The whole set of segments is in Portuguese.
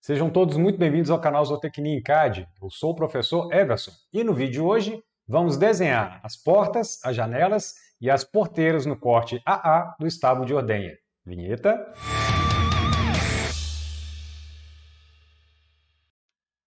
Sejam todos muito bem-vindos ao canal Zootecnia em CAD. Eu sou o professor Everson e no vídeo de hoje vamos desenhar as portas, as janelas e as porteiras no corte AA do estábulo de ordenha. Vinheta.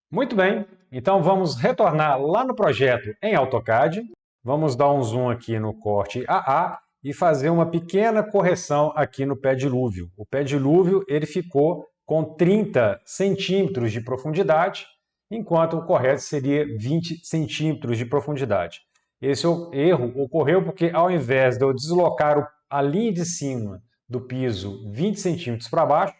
Muito bem, então vamos retornar lá no projeto em AutoCAD. Vamos dar um zoom aqui no corte AA e fazer uma pequena correção aqui no pé dilúvio. O pé dilúvio ele ficou com 30 centímetros de profundidade, enquanto o correto seria 20 centímetros de profundidade. Esse erro ocorreu porque ao invés de eu deslocar a linha de cima do piso 20 centímetros para baixo,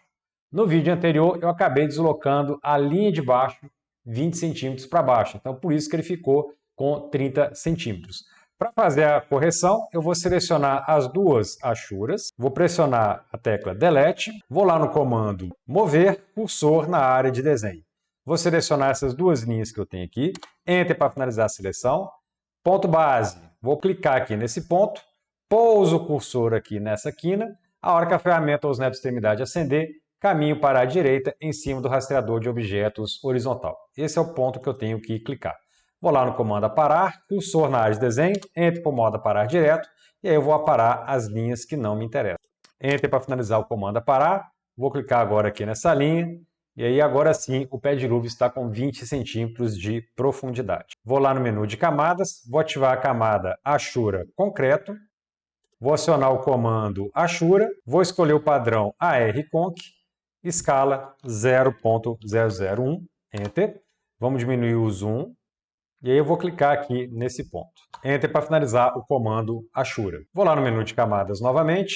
no vídeo anterior eu acabei deslocando a linha de baixo 20 centímetros para baixo. Então, por isso que ele ficou com 30 centímetros. Para fazer a correção, eu vou selecionar as duas achuras, vou pressionar a tecla Delete, vou lá no comando Mover cursor na área de desenho. Vou selecionar essas duas linhas que eu tenho aqui, Enter para finalizar a seleção, ponto base, vou clicar aqui nesse ponto, pouso o cursor aqui nessa quina, a hora que a ferramenta ou snap extremidade acender, caminho para a direita em cima do rastreador de objetos horizontal. Esse é o ponto que eu tenho que clicar. Vou lá no comando aparar, cursor na área de desenho, Enter para o modo aparar direto, e aí eu vou aparar as linhas que não me interessam. Enter para finalizar o comando aparar, vou clicar agora aqui nessa linha, e aí agora sim o pé dilúvio está com 20 centímetros de profundidade. Vou lá no menu de camadas, vou ativar a camada Achura Concreto, vou acionar o comando Achura, vou escolher o padrão AR-Conc, escala 0.001, Enter. Vamos diminuir o zoom. E aí eu vou clicar aqui nesse ponto. Enter para finalizar o comando Achura. Vou lá no menu de camadas novamente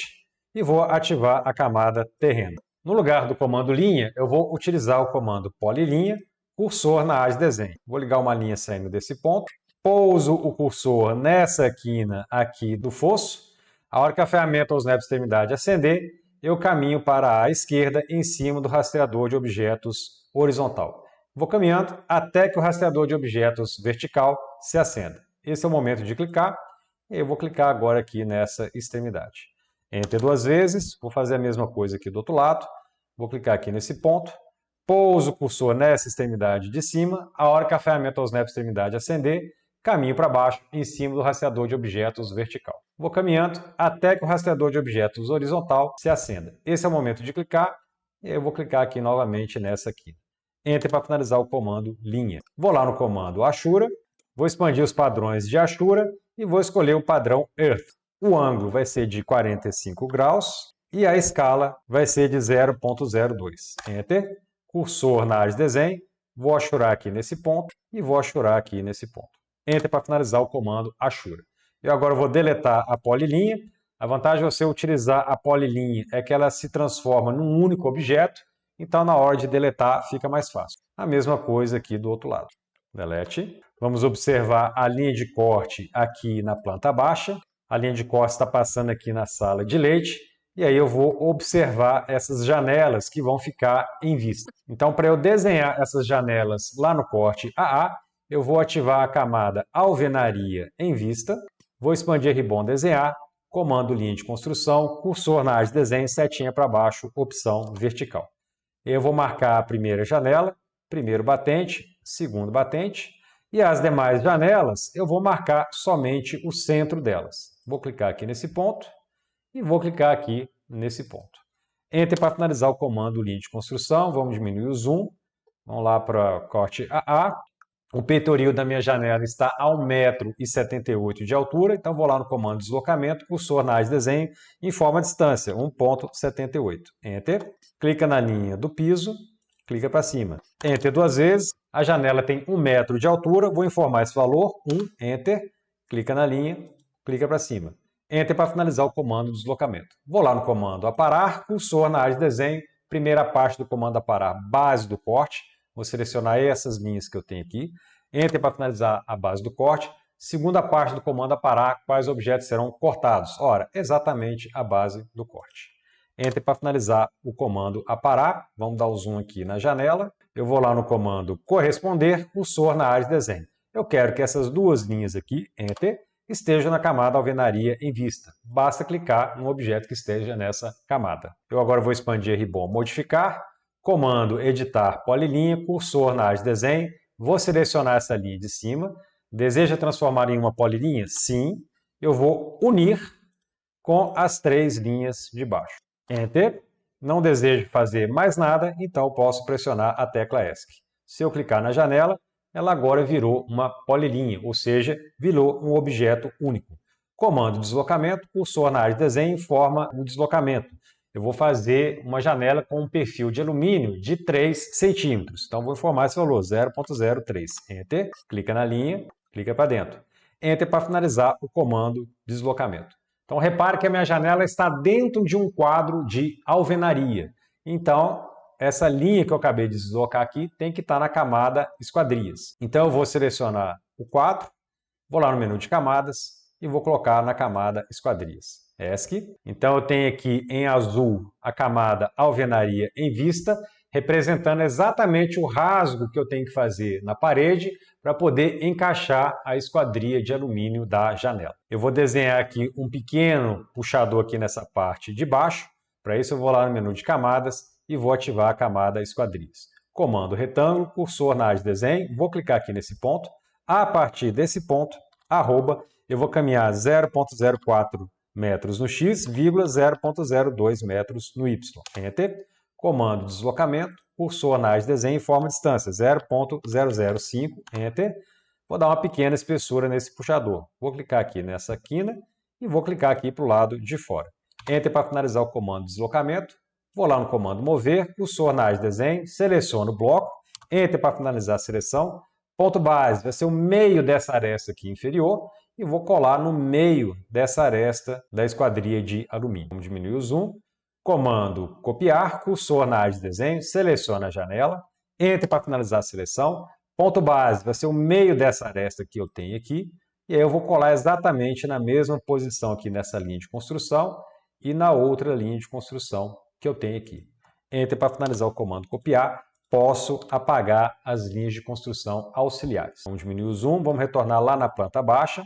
e vou ativar a camada Terreno. No lugar do comando linha, eu vou utilizar o comando Polilinha, cursor na área de desenho. Vou ligar uma linha saindo desse ponto. Pouso o cursor nessa quina aqui do fosso. A hora que a ferramenta ou snap extremidade acender, eu caminho para a esquerda em cima do rastreador de objetos horizontal. Vou caminhando até que o rastreador de objetos vertical se acenda. Esse é o momento de clicar. Eu vou clicar agora aqui nessa extremidade. Enter duas vezes. Vou fazer a mesma coisa aqui do outro lado. Vou clicar aqui nesse ponto. Pouso o cursor nessa extremidade de cima. A hora que a ferramenta ou snap extremidade acender, caminho para baixo em cima do rastreador de objetos vertical. Vou caminhando até que o rastreador de objetos horizontal se acenda. Esse é o momento de clicar. E eu vou clicar aqui novamente nessa aqui. Enter para finalizar o comando linha. Vou lá no comando Achura, vou expandir os padrões de Achura e vou escolher o padrão Earth. O ângulo vai ser de 45 graus e a escala vai ser de 0.02. Enter. Cursor na área de desenho, vou achurar aqui nesse ponto e vou achurar aqui nesse ponto. Enter para finalizar o comando Achura. Eu agora vou deletar a polilinha. A vantagem de você utilizar a polilinha é que ela se transforma num único objeto. Então, na hora de deletar, fica mais fácil. A mesma coisa aqui do outro lado. Delete. Vamos observar a linha de corte aqui na planta baixa. A linha de corte está passando aqui na sala de leite. E aí eu vou observar essas janelas que vão ficar em vista. Então, para eu desenhar essas janelas lá no corte AA, eu vou ativar a camada Alvenaria em vista. Vou expandir Ribbon Desenhar. Comando linha de construção, cursor na área de desenho, setinha para baixo, opção vertical. Eu vou marcar a primeira janela, primeiro batente, segundo batente, e as demais janelas eu vou marcar somente o centro delas. Vou clicar aqui nesse ponto e vou clicar aqui nesse ponto. Enter para finalizar o comando linha de construção, vamos diminuir o zoom, vamos lá para corte AA. O peitoril da minha janela está a 1,78 m de altura, então vou lá no comando deslocamento, cursor na área de desenho, informa a distância, 1,78. Enter. Clica na linha do piso, clica para cima. Enter duas vezes. A janela tem 1 metro de altura, vou informar esse valor, 1, Enter. Clica na linha, clica para cima. Enter para finalizar o comando deslocamento. Vou lá no comando aparar, cursor na área de desenho, primeira parte do comando aparar, base do corte. Vou selecionar essas linhas que eu tenho aqui. Enter para finalizar a base do corte. Segunda parte do comando aparar, quais objetos serão cortados. Ora, exatamente a base do corte. Enter para finalizar o comando aparar. Vamos dar o zoom aqui na janela. Eu vou lá no comando corresponder, cursor na área de desenho. Eu quero que essas duas linhas aqui, Enter, estejam na camada alvenaria em vista. Basta clicar no objeto que esteja nessa camada. Eu agora vou expandir Ribbon Modificar. comando editar polilinha, cursor na área de desenho, vou selecionar essa linha de cima. Deseja transformar em uma polilinha? Sim. Eu vou unir com as 3 linhas de baixo. Enter. Não desejo fazer mais nada, então posso pressionar a tecla ESC. Se eu clicar na janela, ela agora virou uma polilinha, ou seja, virou um objeto único. Comando deslocamento, cursor na área de desenho informa o deslocamento. Eu vou fazer uma janela com um perfil de alumínio de 3 centímetros. Então, vou informar esse valor, 0,03. Enter, clica na linha, clica para dentro. Enter para finalizar o comando deslocamento. Então, repare que a minha janela está dentro de um quadro de alvenaria. Então, essa linha que eu acabei de deslocar aqui tem que estar na camada esquadrias. Então, eu vou selecionar o quadro, vou lá no menu de camadas e vou colocar na camada esquadrias. ESC. Então, eu tenho aqui em azul a camada alvenaria em vista, representando exatamente o rasgo que eu tenho que fazer na parede para poder encaixar a esquadria de alumínio da janela. Eu vou desenhar aqui um pequeno puxador aqui nessa parte de baixo. Para isso eu vou lá no menu de camadas e vou ativar a camada esquadrias. Comando retângulo, cursor na área de desenho, vou clicar aqui nesse ponto. A partir desse ponto, arroba, eu vou caminhar 0,04 metros no X, 0,02 metros no Y. Enter. Comando deslocamento, cursor na área de desenho informa distância, 0,005, Enter. Vou dar uma pequena espessura nesse puxador. Vou clicar aqui nessa quina e vou clicar aqui para o lado de fora. Enter para finalizar o comando deslocamento. Vou lá no comando mover, cursor na área de desenho, seleciono o bloco, Enter para finalizar a seleção. Ponto base vai ser o meio dessa aresta aqui inferior e vou colar no meio dessa aresta da esquadria de alumínio. Vamos diminuir o zoom. Comando copiar, cursor na área de desenho, seleciona a janela, Enter para finalizar a seleção. Ponto base vai ser o meio dessa aresta que eu tenho aqui. E aí eu vou colar exatamente na mesma posição aqui nessa linha de construção e na outra linha de construção que eu tenho aqui. Enter para finalizar o comando copiar. Posso apagar as linhas de construção auxiliares. Vamos diminuir o zoom, vamos retornar lá na planta baixa.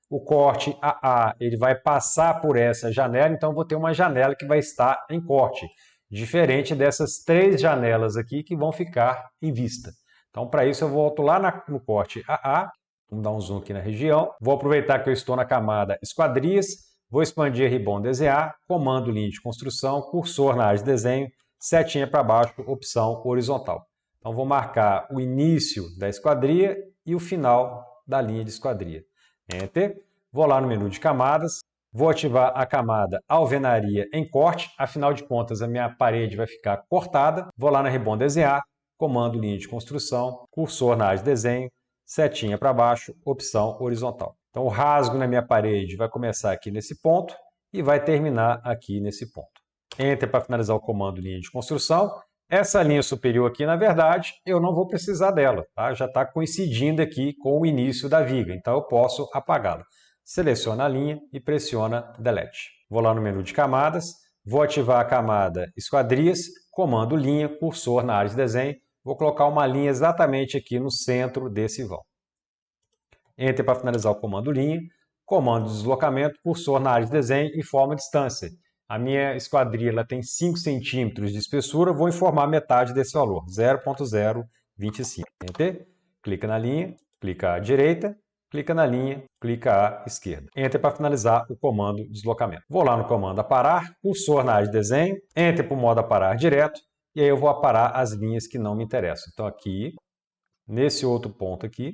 O corte AA ele vai passar por essa janela, então eu vou ter uma janela que vai estar em corte, diferente dessas 3 janelas aqui que vão ficar em vista. Então, para isso, eu volto lá no corte AA, vamos dar um zoom aqui na região, vou aproveitar que eu estou na camada esquadrias, vou expandir ribbon desenhar, comando linha de construção, cursor na área de desenho, setinha para baixo, opção horizontal. Então, vou marcar o início da esquadria e o final da linha de esquadria. Enter. Vou lá no menu de camadas, vou ativar a camada alvenaria em corte, afinal de contas a minha parede vai ficar cortada. Vou lá na ribbon desenhar, comando linha de construção, cursor na área de desenho, setinha para baixo, opção horizontal. Então o rasgo na minha parede vai começar aqui nesse ponto e vai terminar aqui nesse ponto. Enter para finalizar o comando linha de construção. Essa linha superior aqui, na verdade, eu não vou precisar dela, tá? Já está coincidindo aqui com o início da viga, então eu posso apagá-la. Seleciona a linha e pressiona Delete. Vou lá no menu de camadas, vou ativar a camada esquadrias, comando linha, cursor na área de desenho, vou colocar uma linha exatamente aqui no centro desse vão. Enter para finalizar o comando linha, comando deslocamento, cursor na área de desenho, informa a distância. A minha esquadria ela tem 5 centímetros de espessura, vou informar metade desse valor, 0,025. Enter, clica na linha, clica à direita, clica na linha, clica à esquerda. Enter para finalizar o comando deslocamento. Vou lá no comando aparar, cursor na área de desenho, Enter para o modo aparar direto, e aí eu vou aparar as linhas que não me interessam. Então aqui, nesse outro ponto aqui,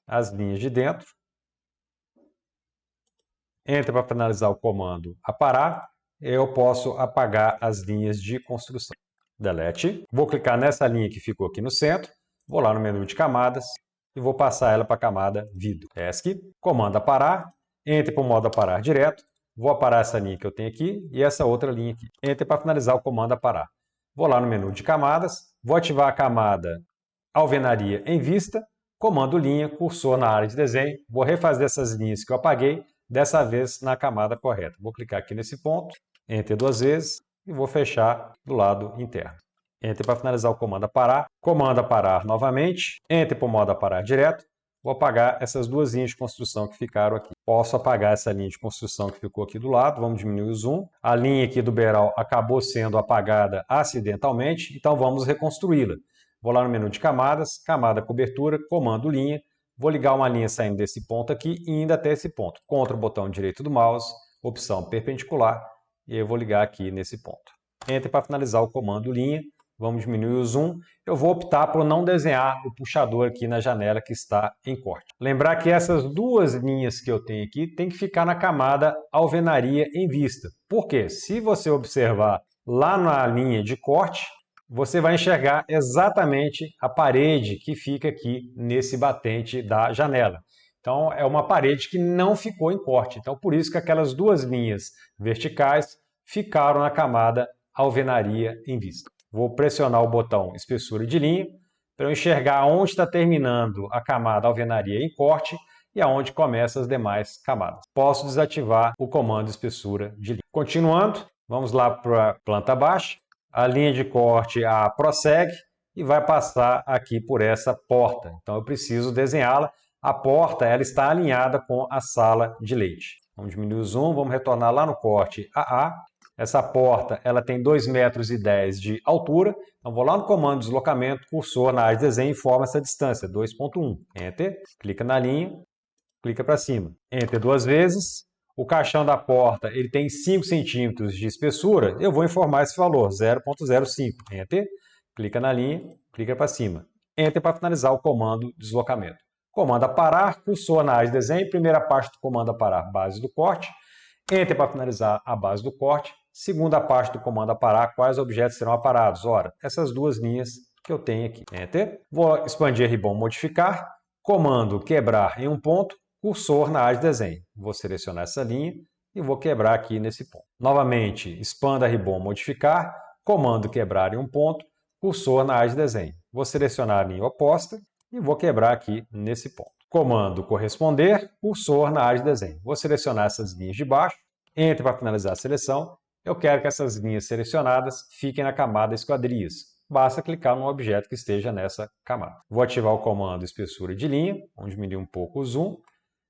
as linhas de dentro. Enter para finalizar o comando aparar, eu posso apagar as linhas de construção. Delete. Vou clicar nessa linha que ficou aqui no centro, vou lá no menu de camadas e vou passar ela para a camada vidro. ESC, comando aparar, Enter para o modo aparar direto, vou aparar essa linha que eu tenho aqui e essa outra linha aqui. Enter para finalizar o comando aparar. Vou lá no menu de camadas, vou ativar a camada alvenaria em vista, comando linha, cursor na área de desenho, vou refazer essas linhas que eu apaguei, dessa vez na camada correta. Vou clicar aqui nesse ponto, Enter 2 vezes e vou fechar do lado interno. Enter para finalizar o comando aparar novamente, Enter para o modo aparar direto, vou apagar essas duas linhas de construção que ficaram aqui. Posso apagar essa linha de construção que ficou aqui do lado, vamos diminuir o zoom. A linha aqui do beiral acabou sendo apagada acidentalmente, então vamos reconstruí-la. Vou lá no menu de camadas, camada cobertura, comando linha, vou ligar uma linha saindo desse ponto aqui e indo até esse ponto. Ctrl botão direito do mouse, opção perpendicular, e eu vou ligar aqui nesse ponto. Enter para finalizar o comando linha. Vamos diminuir o zoom. Eu vou optar por não desenhar o puxador aqui na janela que está em corte. Lembrar que essas duas linhas que eu tenho aqui tem que ficar na camada alvenaria em vista. Por quê? Se você observar lá na linha de corte, você vai enxergar exatamente a parede que fica aqui nesse batente da janela. Então, é uma parede que não ficou em corte. Então, por isso que aquelas duas linhas verticais ficaram na camada alvenaria em vista. Vou pressionar o botão espessura de linha para eu enxergar onde está terminando a camada alvenaria em corte e aonde começam as demais camadas. Posso desativar o comando espessura de linha. Continuando, vamos lá para a planta baixa. A linha de corte A prossegue e vai passar aqui por essa porta. Então eu preciso desenhá-la. A porta ela está alinhada com a sala de leite. Vamos diminuir o zoom, vamos retornar lá no corte AA. Essa porta ela tem 2,10 metros de altura. Então vou lá no comando de deslocamento, cursor na área de desenho e informa essa distância, 2,1. Enter, clica na linha, clica para cima. Enter duas vezes. O caixão da porta ele tem 5 centímetros de espessura. Eu vou informar esse valor, 0,05. Enter, clica na linha, clica para cima. Enter para finalizar o comando de deslocamento. Comando parar, cursor na área de desenho, primeira parte do comando parar, base do corte. Enter para finalizar a base do corte. Segunda parte do comando aparar, quais objetos serão aparados? Ora, essas duas linhas que eu tenho aqui. Enter. Vou expandir ribbon modificar. Comando quebrar em um ponto. Cursor na área de desenho. Vou selecionar essa linha e vou quebrar aqui nesse ponto. Novamente, expanda ribbon modificar. Comando quebrar em um ponto. Cursor na área de desenho. Vou selecionar a linha oposta e vou quebrar aqui nesse ponto. Comando corresponder. Cursor na área de desenho. Vou selecionar essas linhas de baixo. Enter para finalizar a seleção. Eu quero que essas linhas selecionadas fiquem na camada esquadrias. Basta clicar no objeto que esteja nessa camada. Vou ativar o comando espessura de linha, vamos diminuir um pouco o zoom.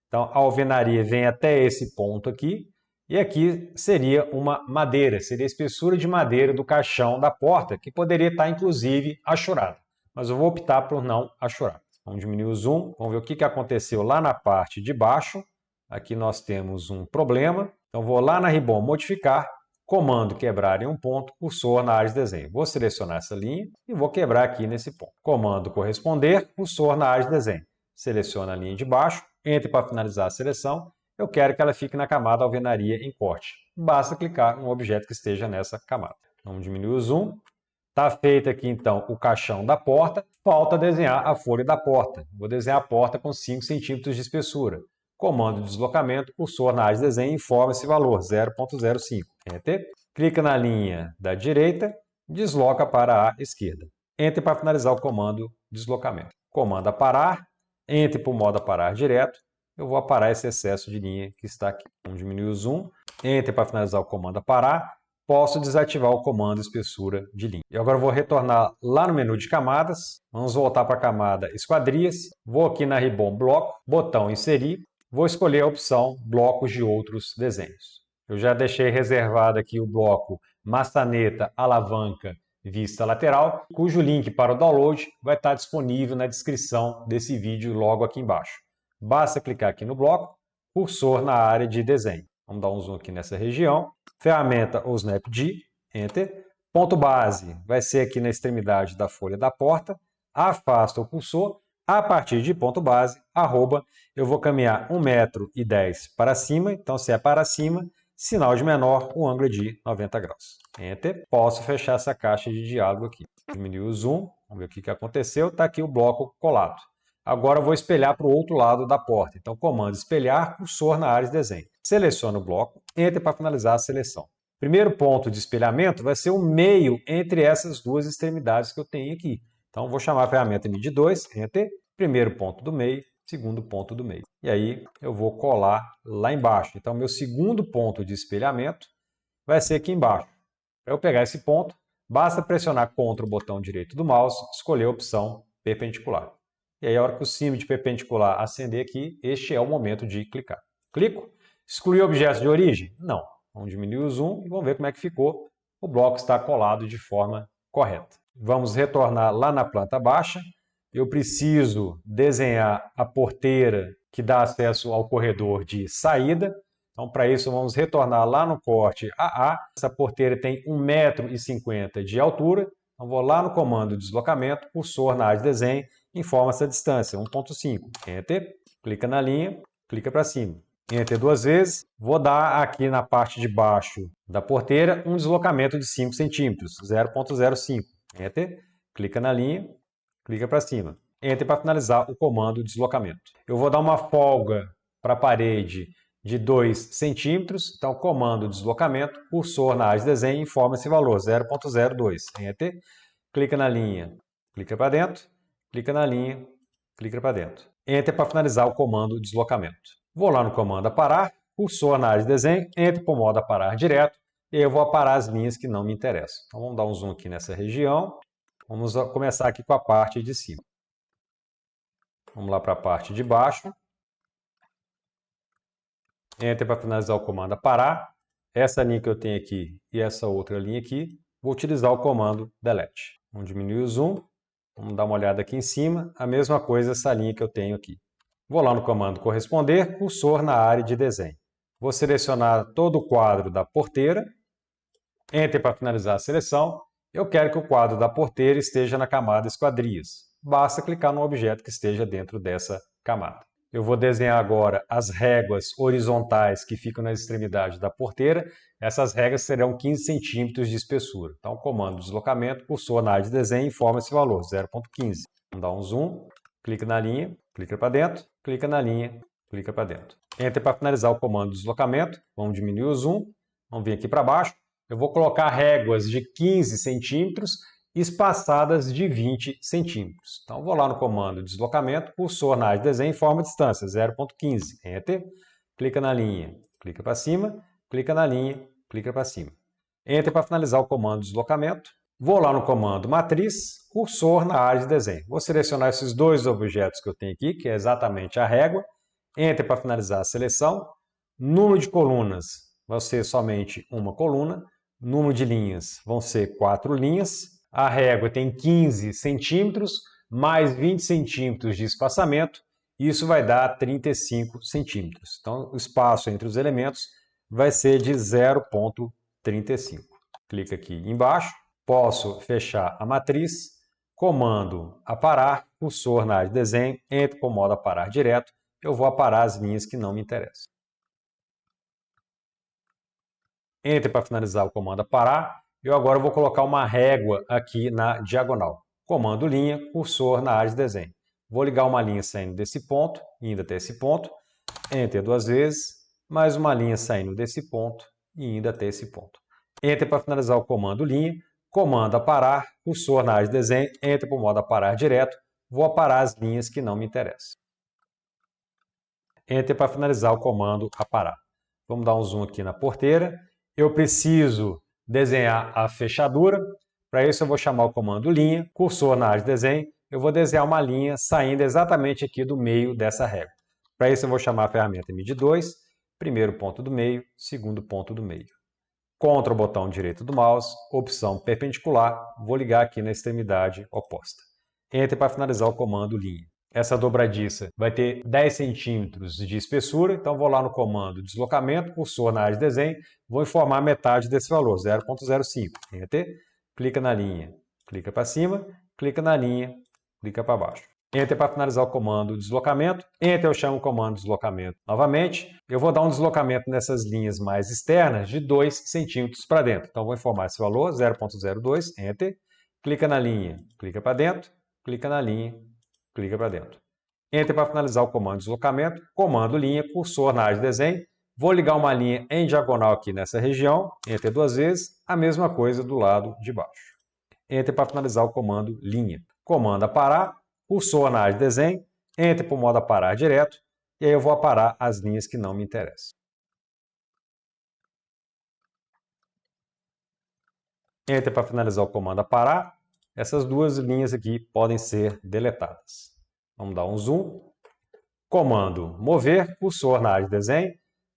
Então, a alvenaria vem até esse ponto aqui. E aqui seria uma madeira, seria a espessura de madeira do caixão da porta, que poderia estar, inclusive, achurada. Mas eu vou optar por não achurar. Vamos diminuir o zoom, vamos ver o que aconteceu lá na parte de baixo. Aqui nós temos um problema. Então, vou lá na ribbon modificar. Comando quebrar em um ponto, cursor na área de desenho. Vou selecionar essa linha e vou quebrar aqui nesse ponto. Comando corresponder, cursor na área de desenho. Seleciono a linha de baixo, entre para finalizar a seleção. Eu quero que ela fique na camada alvenaria em corte. Basta clicar no objeto que esteja nessa camada. Vamos diminuir o zoom. Está feito aqui então o caixão da porta. Falta desenhar a folha da porta. Vou desenhar a porta com 5 centímetros de espessura. Comando de deslocamento, cursor na área de desenho e informa esse valor, 0,05. Enter. Clica na linha da direita, desloca para a esquerda. Enter para finalizar o comando de deslocamento. Comando aparar, entre para o modo aparar direto. Eu vou aparar esse excesso de linha que está aqui. Vamos diminuir o zoom. Enter para finalizar o comando aparar. Posso desativar o comando espessura de linha. E agora eu vou retornar lá no menu de camadas. Vamos voltar para a camada esquadrias. Vou aqui na ribbon bloco, botão inserir. Vou escolher a opção blocos de outros desenhos. Eu já deixei reservado aqui o bloco maçaneta, alavanca, vista lateral, cujo link para o download vai estar disponível na descrição desse vídeo logo aqui embaixo. Basta clicar aqui no bloco, cursor na área de desenho. Vamos dar um zoom aqui nessa região. Ferramenta ou Snap-D, Enter. Ponto base vai ser aqui na extremidade da folha da porta. Afasta o cursor. A partir de ponto base, arroba, eu vou caminhar 1,10 metro para cima. Então, se é para cima, sinal de menor, um ângulo de 90 graus. Enter. Posso fechar essa caixa de diálogo aqui. Diminuir o zoom. Vamos ver o que aconteceu. Está aqui o bloco colado. Agora eu vou espelhar para o outro lado da porta. Então, comando espelhar, cursor na área de desenho. Seleciono o bloco, Enter para finalizar a seleção. Primeiro ponto de espelhamento vai ser o meio entre essas duas extremidades que eu tenho aqui. Então, vou chamar a ferramenta MIDI 2, Enter, primeiro ponto do meio, segundo ponto do meio. E aí, eu vou colar lá embaixo. Então, meu segundo ponto de espelhamento vai ser aqui embaixo. Para eu pegar esse ponto, basta pressionar Ctrl botão direito do mouse, escolher a opção perpendicular. E aí, a hora que o símbolo de perpendicular acender aqui, este é o momento de clicar. Clico. Excluir objetos de origem? Não. Vamos diminuir o zoom e vamos ver como é que ficou. O bloco está colado de forma correta. Vamos retornar lá na planta baixa. Eu preciso desenhar a porteira que dá acesso ao corredor de saída. Então, para isso, vamos retornar lá no corte AA. Essa porteira tem 1,50 m de altura. Então, vou lá no comando deslocamento, cursor na área de desenho, informa essa distância, 1,5. Enter, clica na linha, clica para cima. Enter duas vezes. Vou dar aqui na parte de baixo da porteira um deslocamento de 5 centímetros, 0,05. Enter, clica na linha, clica para cima. Enter para finalizar o comando deslocamento. Eu vou dar uma folga para a parede de 2 centímetros. Então, comando deslocamento, cursor na área de desenho, informa esse valor, 0,02. Enter, clica na linha, clica para dentro, clica na linha, clica para dentro. Enter para finalizar o comando deslocamento. Vou lá no comando aparar, cursor na área de desenho, enter para o modo aparar direto, e eu vou aparar as linhas que não me interessam. Então, vamos dar um zoom aqui nessa região. Vamos começar aqui com a parte de cima. Vamos lá para a parte de baixo. Enter para finalizar o comando aparar. Essa linha que eu tenho aqui e essa outra linha aqui, vou utilizar o comando delete. Vamos diminuir o zoom. Vamos dar uma olhada aqui em cima. A mesma coisa essa linha que eu tenho aqui. Vou lá no comando corresponder, cursor na área de desenho. Vou selecionar todo o quadro da porteira. Enter para finalizar a seleção. Eu quero que o quadro da porteira esteja na camada esquadrias. Basta clicar no objeto que esteja dentro dessa camada. Eu vou desenhar agora as réguas horizontais que ficam nas extremidades da porteira. Essas réguas serão 15 centímetros de espessura. Então, comando deslocamento, cursor na área de desenho, informa esse valor, 0,15. Vamos dar um zoom, clica na linha, clica para dentro, clica na linha, clica para dentro. Enter para finalizar o comando deslocamento. Vamos diminuir o zoom, vamos vir aqui para baixo. Eu vou colocar réguas de 15 centímetros espaçadas de 20 centímetros. Então, vou lá no comando deslocamento, cursor na área de desenho, informa a distância, 0,15. Enter, clica na linha, clica para cima, clica na linha, clica para cima. Enter para finalizar o comando deslocamento. Vou lá no comando matriz, cursor na área de desenho. Vou selecionar esses dois objetos que eu tenho aqui, que é exatamente a régua. Enter para finalizar a seleção. Número de colunas vai ser somente uma coluna. Número de linhas vão ser 4 linhas. A régua tem 15 centímetros, mais 20 centímetros de espaçamento. Isso vai dar 35 centímetros. Então, o espaço entre os elementos vai ser de 0,35. Clica aqui embaixo. Posso fechar a matriz. Comando aparar, cursor na área de desenho, entro para o modo aparar direto. Eu vou aparar as linhas que não me interessam. Entre para finalizar o comando aparar. Eu agora vou colocar uma régua aqui na diagonal. Comando linha, cursor na área de desenho. Vou ligar uma linha saindo desse ponto, indo até esse ponto. Enter duas vezes. Mais uma linha saindo desse ponto e indo até esse ponto. Enter para finalizar o comando linha. Comando aparar, cursor na área de desenho. Enter para o modo aparar direto. Vou aparar as linhas que não me interessam. Enter para finalizar o comando aparar. Vamos dar um zoom aqui na porteira. Eu preciso desenhar a fechadura. Para isso eu vou chamar o comando linha, cursor na área de desenho. Eu vou desenhar uma linha saindo exatamente aqui do meio dessa régua. Para isso eu vou chamar a ferramenta MID2, primeiro ponto do meio, segundo ponto do meio. Ctrl botão direito do mouse, opção perpendicular, vou ligar aqui na extremidade oposta. Enter para finalizar o comando linha. Essa dobradiça vai ter 10 centímetros de espessura, então vou lá no comando deslocamento, cursor na área de desenho, vou informar metade desse valor, 0,05. Enter, clica na linha, clica para cima, clica na linha, clica para baixo. Enter para finalizar o comando deslocamento. Enter eu chamo o comando deslocamento novamente. Eu vou dar um deslocamento nessas linhas mais externas de 2 centímetros para dentro. Então vou informar esse valor, 0,02, Enter. Clica na linha, clica para dentro, clica na linha, clica para dentro. Enter para finalizar o comando deslocamento, comando linha, cursor na área de desenho. Vou ligar uma linha em diagonal aqui nessa região, Enter duas vezes, a mesma coisa do lado de baixo. Enter para finalizar o comando linha. Comando aparar, cursor na área de desenho, Enter para o modo aparar direto, e aí eu vou aparar as linhas que não me interessam. Enter para finalizar o comando aparar. Essas duas linhas aqui podem ser deletadas. Vamos dar um zoom. Comando mover, cursor na área de desenho.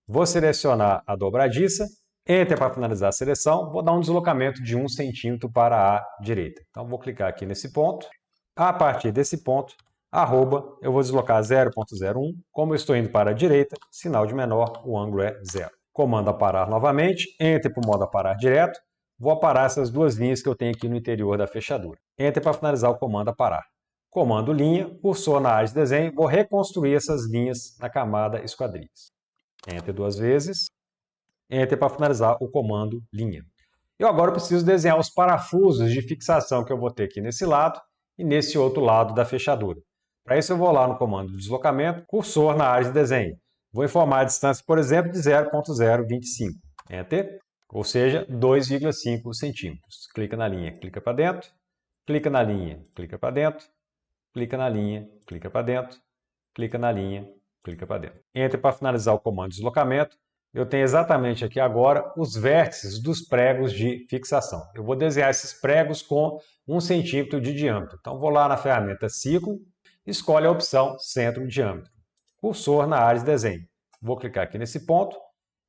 Vou selecionar a dobradiça. Enter para finalizar a seleção. Vou dar um deslocamento de 1 centímetro para a direita. Então, vou clicar aqui nesse ponto. A partir desse ponto, arroba, eu vou deslocar 0,01. Como eu estou indo para a direita, sinal de menor, o ângulo é 0. Comando aparar novamente. Enter para o modo aparar direto. Vou aparar essas duas linhas que eu tenho aqui no interior da fechadura. Enter para finalizar o comando aparar. Comando linha, cursor na área de desenho, vou reconstruir essas linhas na camada esquadrias. Enter duas vezes. Enter para finalizar o comando linha. Eu agora preciso desenhar os parafusos de fixação que eu vou ter aqui nesse lado e nesse outro lado da fechadura. Para isso eu vou lá no comando de deslocamento, cursor na área de desenho. Vou informar a distância, por exemplo, de 0,025. Enter. Ou seja, 2,5 centímetros. Clica na linha, clica para dentro. Clica na linha, clica para dentro. Clica na linha, clica para dentro. Clica na linha, clica para dentro. Enter para finalizar o comando de deslocamento. Eu tenho exatamente aqui agora os vértices dos pregos de fixação. Eu vou desenhar esses pregos com 1 centímetro de diâmetro. Então, vou lá na ferramenta Círculo, escolhe a opção Centro de Diâmetro. Cursor na área de desenho. Vou clicar aqui nesse ponto.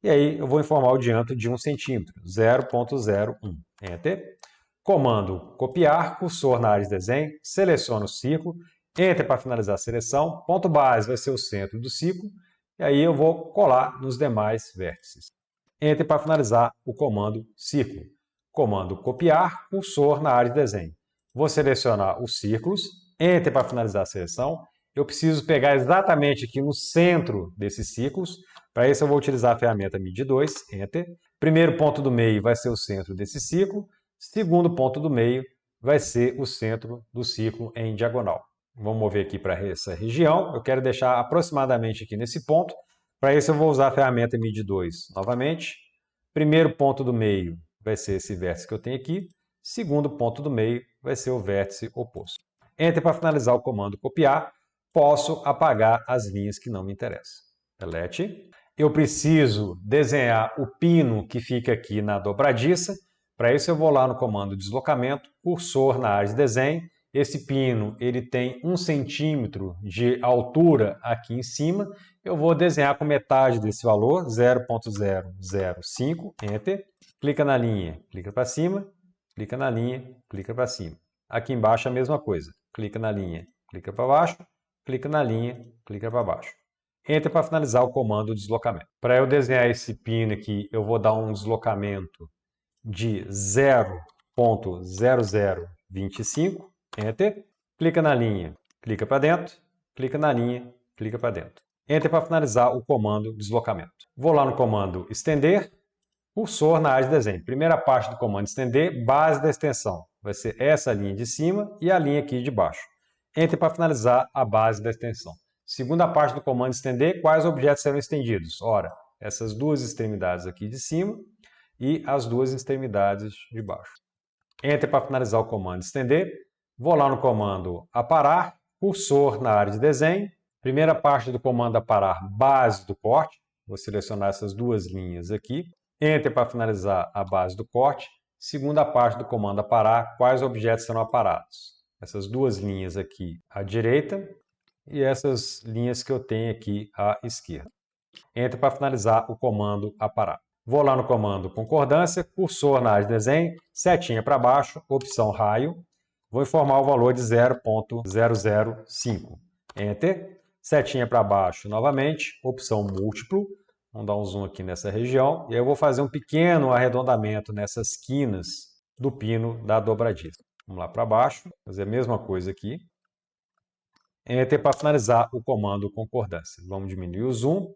E aí eu vou informar o diâmetro de 1 centímetro, 0,01. Enter. Comando copiar, cursor na área de desenho, seleciono o círculo, enter para finalizar a seleção, ponto base vai ser o centro do círculo, e aí eu vou colar nos demais vértices. Enter para finalizar o comando círculo. Comando copiar, cursor na área de desenho. Vou selecionar os círculos, enter para finalizar a seleção. Eu preciso pegar exatamente aqui no centro desses círculos. Para isso eu vou utilizar a ferramenta MED2, enter. Primeiro ponto do meio vai ser o centro desse círculo. Segundo ponto do meio vai ser o centro do círculo em diagonal. Vamos mover aqui para essa região. Eu quero deixar aproximadamente aqui nesse ponto. Para isso eu vou usar a ferramenta MED2 novamente. Primeiro ponto do meio vai ser esse vértice que eu tenho aqui. Segundo ponto do meio vai ser o vértice oposto. Enter para finalizar o comando copiar. Posso apagar as linhas que não me interessam. Delete. Eu preciso desenhar o pino que fica aqui na dobradiça. Para isso eu vou lá no comando deslocamento, cursor na área de desenho. Esse pino ele tem 1 centímetro de altura aqui em cima. Eu vou desenhar com metade desse valor, 0,005, enter. Clica na linha, clica para cima, clica na linha, clica para cima. Aqui embaixo a mesma coisa. Clica na linha, clica para baixo, clica na linha, clica para baixo. Enter para finalizar o comando deslocamento. Para eu desenhar esse pino aqui, eu vou dar um deslocamento de 0,0025, enter. Clica na linha, clica para dentro, clica na linha, clica para dentro. Enter para finalizar o comando deslocamento. Vou lá no comando estender, cursor na área de desenho. Primeira parte do comando estender, base da extensão. Vai ser essa linha de cima e a linha aqui de baixo. Enter para finalizar a base da extensão. Segunda parte do comando estender, quais objetos serão estendidos? Ora, essas duas extremidades aqui de cima e as duas extremidades de baixo. Enter para finalizar o comando estender. Vou lá no comando aparar, cursor na área de desenho. Primeira parte do comando aparar, base do corte. Vou selecionar essas duas linhas aqui. Enter para finalizar a base do corte. Segunda parte do comando aparar, quais objetos serão aparados? Essas duas linhas aqui à direita e essas linhas que eu tenho aqui à esquerda. Enter para finalizar o comando aparar. Vou lá no comando concordância, cursor na área de desenho, setinha para baixo, opção raio. Vou informar o valor de 0,005. Enter. Setinha para baixo novamente, opção múltiplo. Vamos dar um zoom aqui nessa região. E aí eu vou fazer um pequeno arredondamento nessas quinas do pino da dobradiça. Vamos lá para baixo, fazer a mesma coisa aqui. Enter para finalizar o comando concordância. Vamos diminuir o zoom.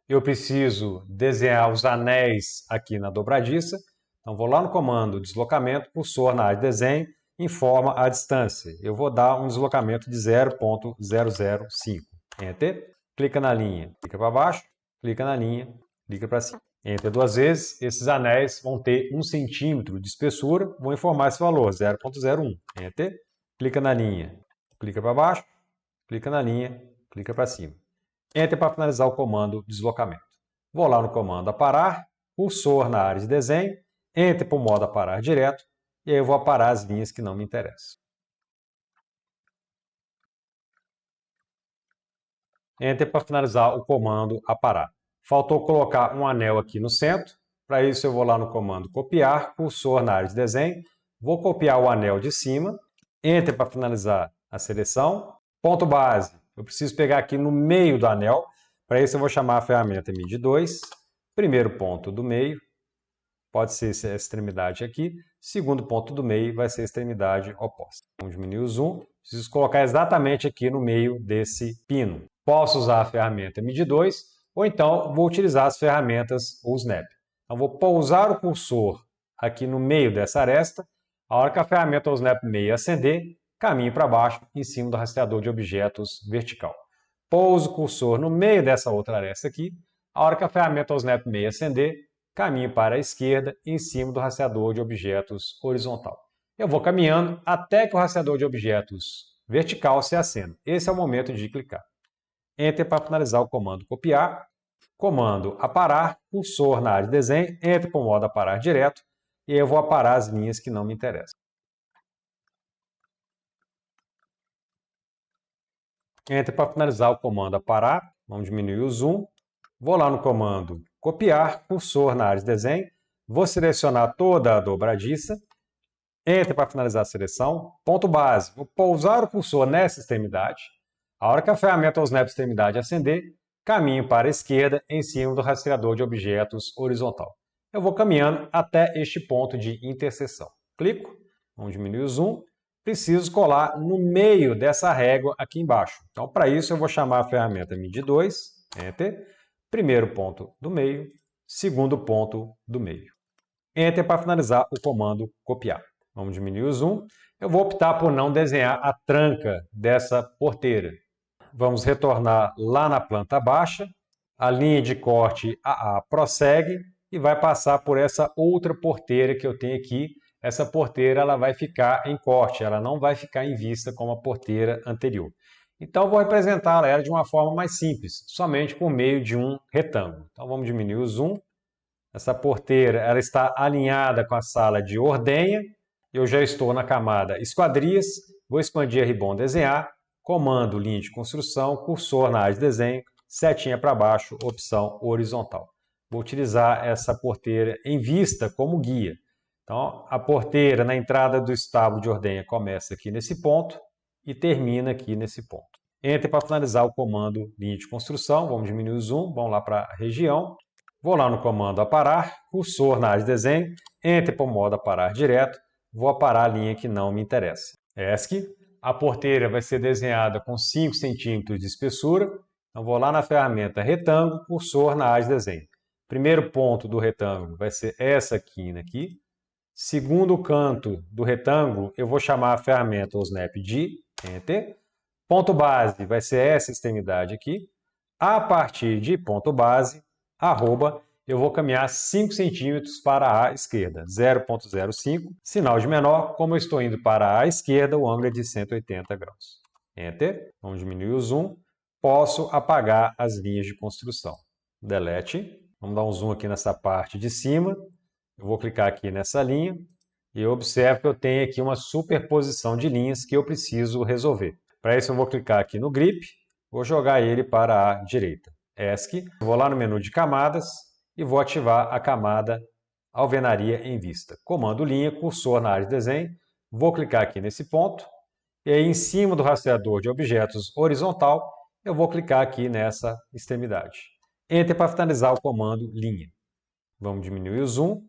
Eu preciso desenhar os anéis aqui na dobradiça. Então, vou lá no comando deslocamento, cursor na área de desenho, informa a distância. Eu vou dar um deslocamento de 0,005. Enter. Clica na linha, clica para baixo, clica na linha, clica para cima. Enter duas vezes. Esses anéis vão ter 1 centímetro de espessura. Vou informar esse valor, 0,01. Enter. Clica na linha, clica para baixo, clica na linha, clica para cima. Enter para finalizar o comando deslocamento. Vou lá no comando aparar, cursor na área de desenho, enter para o modo aparar direto, e aí eu vou aparar as linhas que não me interessam. Enter para finalizar o comando aparar. Faltou colocar um anel aqui no centro. Para isso eu vou lá no comando copiar, cursor na área de desenho. Vou copiar o anel de cima. Enter para finalizar a seleção. Ponto base. Eu preciso pegar aqui no meio do anel. Para isso eu vou chamar a ferramenta MID2. Primeiro ponto do meio. Pode ser essa extremidade aqui. Segundo ponto do meio vai ser a extremidade oposta. Vamos diminuir o zoom. Preciso colocar exatamente aqui no meio desse pino. Posso usar a ferramenta MID2 ou então vou utilizar as ferramentas ou Snap. Então vou pousar o cursor aqui no meio dessa aresta. A hora que a ferramenta ou Snap meio acender, caminho para baixo em cima do rastreador de objetos vertical. Pouso o cursor no meio dessa outra aresta aqui. A hora que a ferramenta ou Snap meio acender, caminho para a esquerda em cima do rastreador de objetos horizontal. Eu vou caminhando até que o rastreador de objetos vertical se acenda. Esse é o momento de clicar. Enter para finalizar o comando copiar. Comando aparar, cursor na área de desenho, Enter para o modo aparar direto e eu vou aparar as linhas que não me interessam. Enter para finalizar o comando aparar. Vamos diminuir o zoom. Vou lá no comando copiar, cursor na área de desenho, vou selecionar toda a dobradiça, Enter para finalizar a seleção, ponto base, vou pousar o cursor nessa extremidade, a hora que a ferramenta ou Snap extremidade acender, caminho para a esquerda em cima do rastreador de objetos horizontal. Eu vou caminhando até este ponto de interseção. Clico, vamos diminuir o zoom, preciso colar no meio dessa régua aqui embaixo. Então, para isso, eu vou chamar a ferramenta MID2, Enter, primeiro ponto do meio, segundo ponto do meio. Enter para finalizar o comando copiar. Vamos diminuir o zoom. Eu vou optar por não desenhar a tranca dessa porteira. Vamos retornar lá na planta baixa. A linha de corte AA prossegue e vai passar por essa outra porteira que eu tenho aqui. Essa porteira ela vai ficar em corte, ela não vai ficar em vista como a porteira anterior. Então, vou representar ela de uma forma mais simples, somente por meio de um retângulo. Então, vamos diminuir o zoom. Essa porteira ela está alinhada com a sala de ordenha. Eu já estou na camada esquadrias. Vou expandir a Ribbon Desenhar. Comando linha de construção, cursor na área de desenho, setinha para baixo, opção horizontal. Vou utilizar essa porteira em vista como guia. Então, a porteira na entrada do estábulo de ordenha começa aqui nesse ponto e termina aqui nesse ponto. Enter para finalizar o comando linha de construção. Vamos diminuir o zoom, vamos lá para a região. Vou lá no comando aparar, cursor na área de desenho, Enter para o modo aparar direto. Vou aparar a linha que não me interessa. ESC. A porteira vai ser desenhada com 5 centímetros de espessura. Então, vou lá na ferramenta retângulo, cursor na área de desenho. Primeiro ponto do retângulo vai ser essa quina aqui. Segundo canto do retângulo, eu vou chamar a ferramenta Snap de Enter. Ponto base vai ser essa extremidade aqui. A partir de ponto base, arroba, eu vou caminhar 5 centímetros para a esquerda, 0,05. Sinal de menor, como eu estou indo para a esquerda, o ângulo é de 180 graus. Enter. Vamos diminuir o zoom. Posso apagar as linhas de construção. Delete. Vamos dar um zoom aqui nessa parte de cima. Eu vou clicar aqui nessa linha e eu observo que eu tenho aqui uma superposição de linhas que eu preciso resolver. Para isso eu vou clicar aqui no grip, vou jogar ele para a direita. ESC, vou lá no menu de camadas e vou ativar a camada alvenaria em vista. Comando linha, cursor na área de desenho, vou clicar aqui nesse ponto e aí em cima do rastreador de objetos horizontal eu vou clicar aqui nessa extremidade. Enter para finalizar o comando linha. Vamos diminuir o zoom.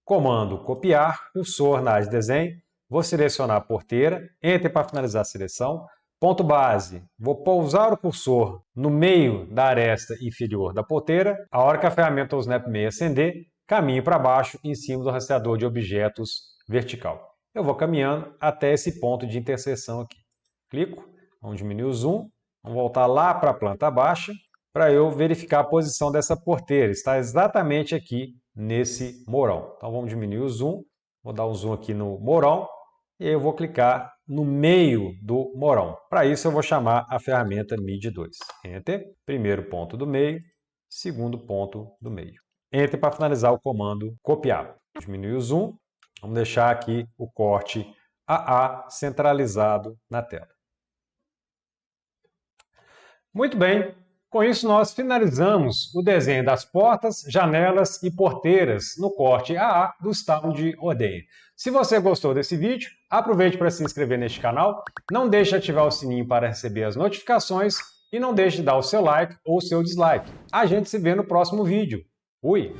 Comando copiar, cursor na área de desenho, vou selecionar a porteira, Enter para finalizar a seleção, ponto base, vou pousar o cursor no meio da aresta inferior da porteira, a hora que a ferramenta Snap meio acender, caminho para baixo em cima do rastreador de objetos vertical. Eu vou caminhando até esse ponto de interseção aqui. Clico, vamos diminuir o zoom, vamos voltar lá para a planta baixa, para eu verificar a posição dessa porteira. Está exatamente aqui nesse morão. Então, vamos diminuir o zoom. Vou dar um zoom aqui no morão. E aí eu vou clicar no meio do morão. Para isso, eu vou chamar a ferramenta MID2. Enter. Primeiro ponto do meio. Segundo ponto do meio. Enter para finalizar o comando copiar. Diminuir o zoom. Vamos deixar aqui o corte AA centralizado na tela. Muito bem. Com isso, nós finalizamos o desenho das portas, janelas e porteiras no corte AA do estado de Odeia. Se você gostou desse vídeo, aproveite para se inscrever neste canal, não deixe de ativar o sininho para receber as notificações e não deixe de dar o seu like ou o seu dislike. A gente se vê no próximo vídeo. Fui!